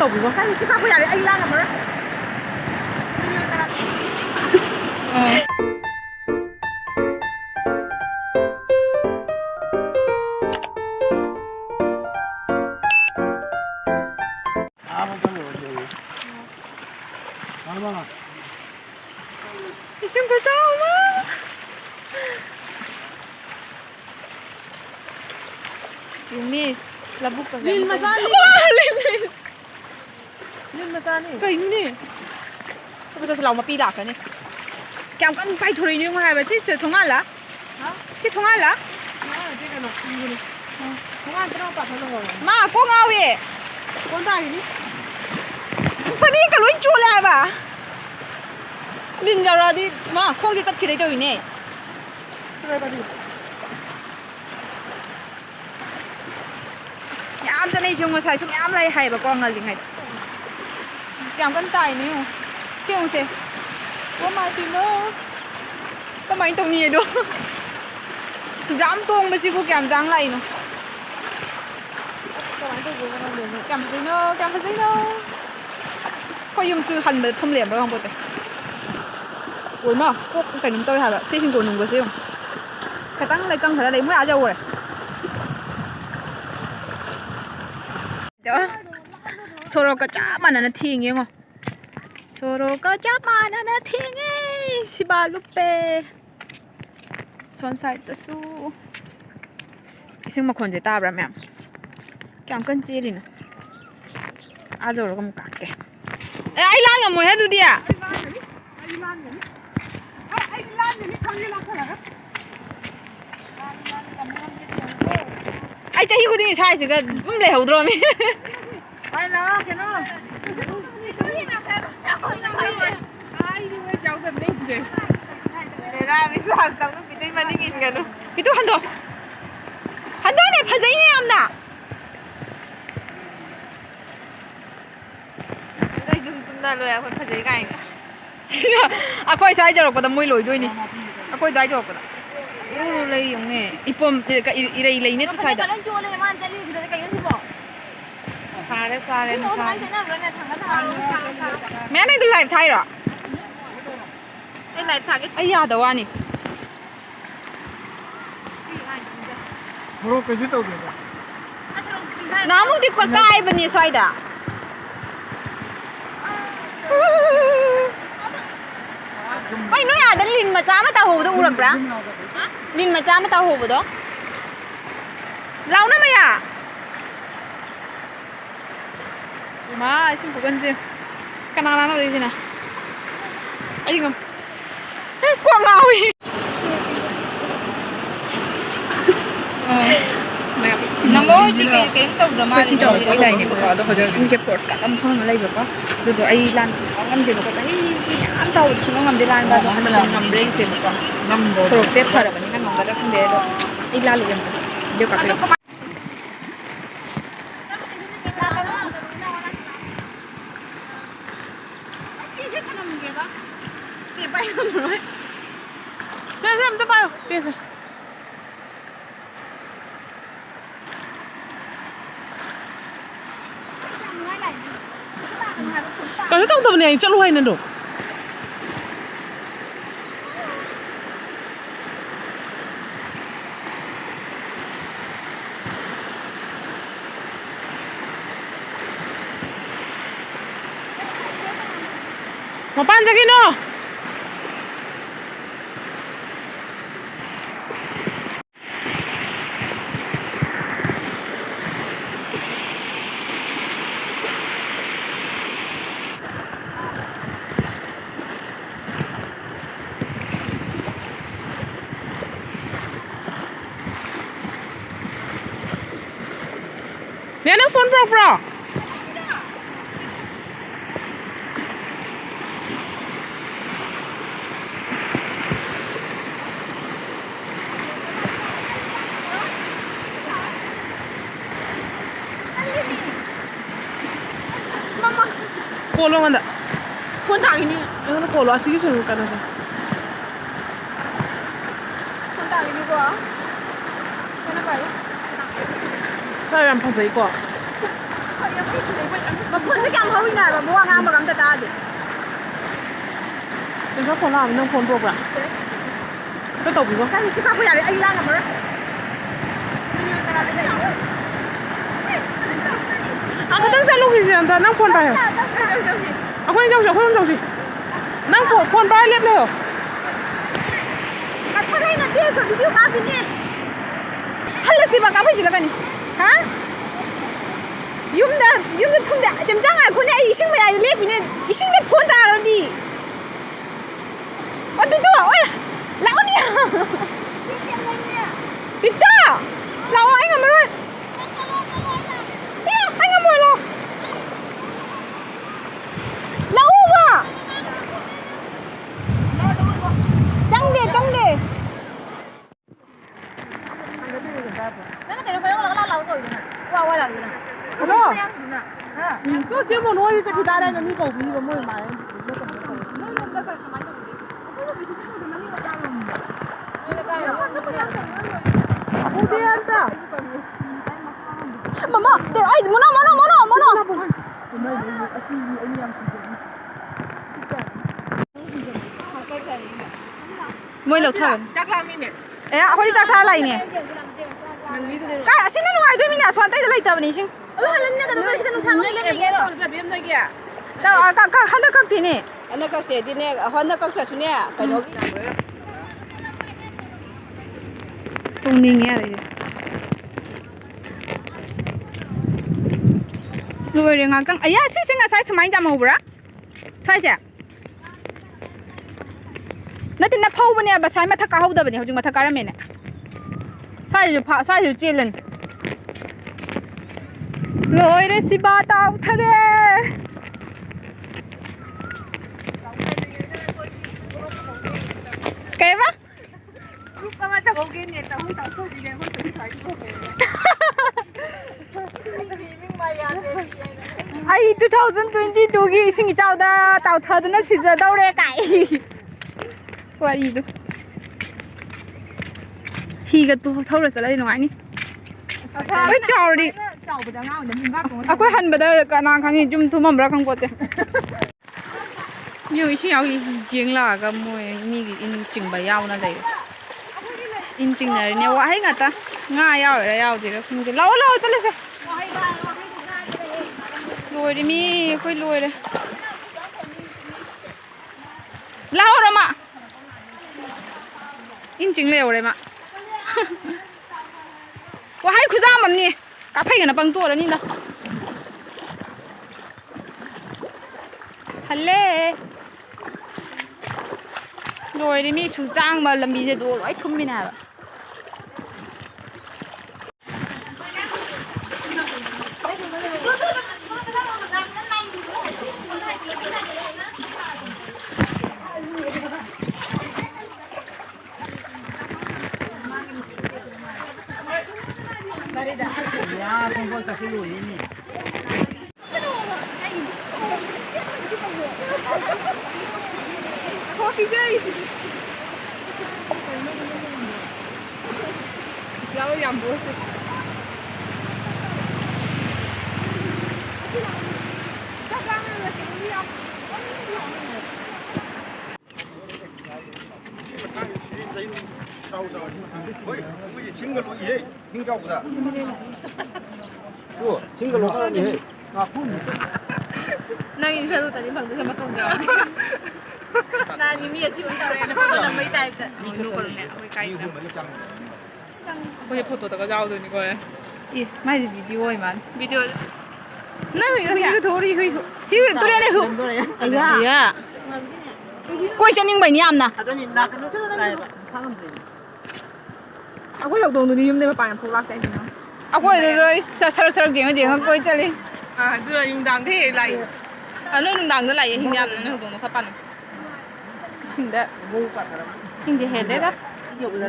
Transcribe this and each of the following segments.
ꯇꯧꯕꯤꯕꯣ ꯁꯤ ꯀꯥꯞꯄ ꯌꯥꯔꯦ ꯑꯩ ꯂꯥꯡꯉꯝꯃꯔꯣꯏ 이승 무서워. Miss, labuk ka. Lin masani. Lin masani. Kay ni. Sabi to sa law mapila ka ni. Kaya kan pai thori ni ngai ba si thongala. Ha? Si thongala? Ha, di ka no. Thongal tro pa tholo. Ma ko ngawi. Kon ta ni. Pani ka loin chu la ba. Lin yara di ma khong ji chat khidai to ni. Rồi ba đi. Nhám cho nên chúng xài chúng nhám lại hay bà con là gì này cảm cân tài nữa chứ không sẽ có mai thì nó có mấy tông nhiều đâu sự dám tuông mà cô cảm giác lại nó cảm thấy nó có dùng sự hành mà thông liệm đó không bột này ủa mà cô phải nếm tôi hả bạn xin của nùng của siêu phải tăng lại cân phải lấy mới áo dâu rồi đó soroka chama na thingi ngo soroka chama na thingi sibalupe son side ta su ising ma khon je ta bra ma'am kyam kan chi li na a zo ro kam ka ke ai lan ga mo he du dia ai lan ni khang ni la khala ga ai chahi ku ni sai se ga le ho dro mi ai nó cái nó ai đi với cháu gần đây kìa để ra với sao tao nó bị tay mà đi nhìn kìa nó cái tôi hắn đó này phải giấy em nè đây dùng tung ra rồi phải phải giấy cái à coi sai cho rồi còn môi lồi đuôi nè à coi đái cho rồi ô lấy dùng nè ipom cái lấy nè sai đó mẹ này tôi live thay rồi live thay cái ya đâu anh bro cái gì đâu vậy nó muốn đi qua cái bên này xoay đã vậy nói à đến lìn mà cha mà tao hồ đâu được ra lìn mà cha mà tao hồ vào đó lâu lắm mày à mà xin của bên riêng cái nào nó đi thế nào ấy không quăng ngao đi Nam mô thì cái tàu rồi mà xin chào cái này thì có đó hồi sinh chef force cả âm không ở đây được có được rồi ai lan có ngâm thì nó có thấy ăn sau thì nó ngâm đi lan và nó ngâm lên thì nó có ngâm rồi xếp thời là những cái ngâm đó không để đâu ai lan liền được cả cái xem tôi bao cái tông tầm này cho lui nên được mà ban ra cái nó nè nó phun bro bro Polo mana? Phun thẳng ini. Nó polo asli sih kan ada. phun thẳng ini kok kenapa ya Saya yang pasal ikut. บางคนก็ยังเขาอีกหน่อยแบบว่างามแบบนั้นแต่ตาดิ เป็นสักคนละมันต้องคนตัวแบบก็ตบอยู่ก็ ถ้ามีชิคกี้พายอะไรไอ้ล่างกันมั้ย อ่ะก็ตั้งใจลูกที่เสียงแต่นั่งคนไปเหรอเอาคนเจ้าสิคนเจ้าสินั่งคนไปเรียบเลยเหรอ มาทะเลน่ะเดี๋ยวส่วนวิดีโอมาสิเนี่ยฮัลโหลสิบากาไปจิละกันฮะยุ่มทุ่งเดจำจังอ่ะคนเนี่ยอีชิงไม่ได้เล็บเนี่ยอีชิงเนี่ยพ้นตาแล้วดิว่าดูตัวโอ้ยแล้วเนี่ยปิดตาเราไอ้เงี้ยมาด้วยเนี่ยไอ้เงี้ยมาหรอแล้วว่ะจังเดนั่นก็เดี๋ยวไปเราตัวอยู่นะว่าเราอยู่นะ ก็เชื่อมันว่าจะคิดอะไรกันนี่ก็มีมันไม่มา Mama, teo ai mono. Moi lo thang. chắc là mình biết Akhoi jak tha lai ne. Ka asina nu ai doi mina swan tai da lai ta bani shin. Halan ne ka doi shi ka nu chang le le ro. biết nói kìa Ka handa ka ti ne. anh các trẻ đi nè hôm nay các trẻ xuống nè cái đó Tung ning ya le. Loi re nga kang aya si singa sai chmai jam ho bra. Sai se. Na tin na phau bane ba sai ma thaka ho da bane ho jing ma thaka ra me ne. Sai ju chelen. Loi re si ba ta uthare. Cái ba? lúc các bạn tập cái này tập không tập thôi thì không tự thấy không Ai 2022 gi sing chao da tao thad na si za dau re kai. Wa yi du. Thi ga tu thau ra sa lai ngai ni. Oi chao ri. chào bây giờ ngao để mình bắt của Akoi han ba da ka na khang jum thu mam ra khang ko te. Yo shi yao jing la ga moi mi gi in ching ba yao na dai. In ching na ne wa hai nga ta. Nga yao ra yao di ra khung lao chale se. Lôi đi mi khơi lôi đây lao rồi mà in chính lều đây mà wa hai khu ra mà nè cả phải cái nó bằng tua rồi nè đâu halle lôi đi mi chủ trang mà làm gì vậy đồ ấy thum mi nào Ya, kompor kasih lu ini. Coffee day. lao nhầm bố 싱글로 예, 싱가보다. 또 싱글로 하는 예. 아, Nang insa tadi bang tu sama kau jawab. là những gì chịu tao này nó là mấy tay Nó còn nè, ôi cay lắm. có thể photo tao giao rồi như vậy Ih, mai di video ấy mà. Video. Nah, video thori hui. Hiu tu dia hu. dạ Quay chân nhưng bảy niam nè. 하더니 나 그거 사람들이. aku học đồ đi nhưng mà bạn phụ lạc tại vì nó À quay rồi sao chuyện không quay chân đi. à đưa là dùng đằng thế lại À nó đằng nó lại hình nhầm nó học đồ nó phát pan. Xin đấy. Xin gì hết đấy đó.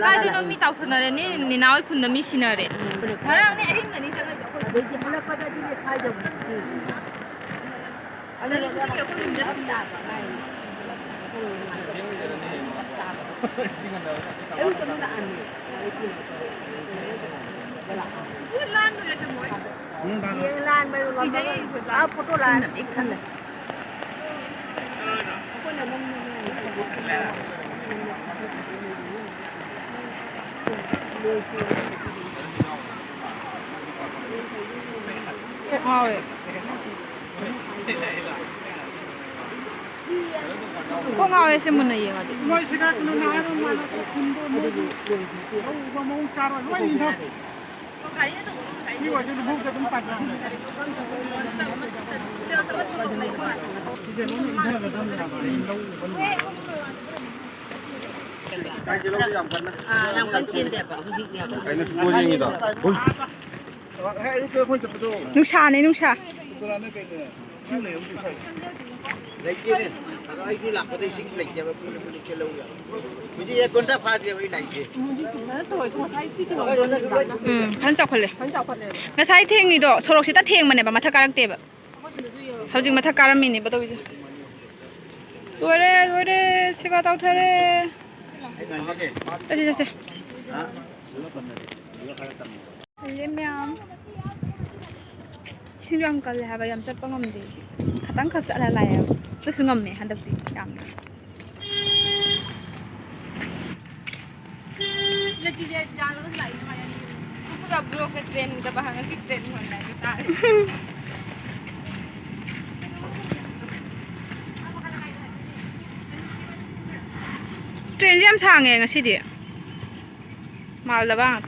cái gì nó mi tao khun này nè nói khun nó mi xin này nó đang nè hình này chẳng 되게 하나 빠져지게 살죠. nó cái kiểu khun rất là lan rồi là chồng ลานไปเราเอาโฟโต้ลานอีกคันเลย 어, 꽁아에 세문을 이해가지. Moi sikat no na no mana ko kundo mo. Ko mo charo lo ni no. Ni wa je bu ka tum pa. 양간 찐대 봐. 아니 수고쟁이다. 이렇게 혼자 또 농사네 농사. 신내 여기 서 있어. लेकिन आई भी लाख तो इसी लग जाए police चलो मुझे ये घंटा फाड़ दिया वही light 반짝할래. 나 사이팅이도 소록시 다 팅만 해봐. 마타 가락대봐. 하우징 마타 가람이니 봐도 이제. 노래 시가 다우타래. 다시 다시. 알려면 신경 깔래 하바 얌짝 빵엄데. 가당 각자 알아라요. 또 승엄네 한덕디 양. Lagi dia jalan lain macam ni. Aku tak bro ke train kita bahangan si train mana kita. 트렌지 참 상해 ngasi디. 말라 봐.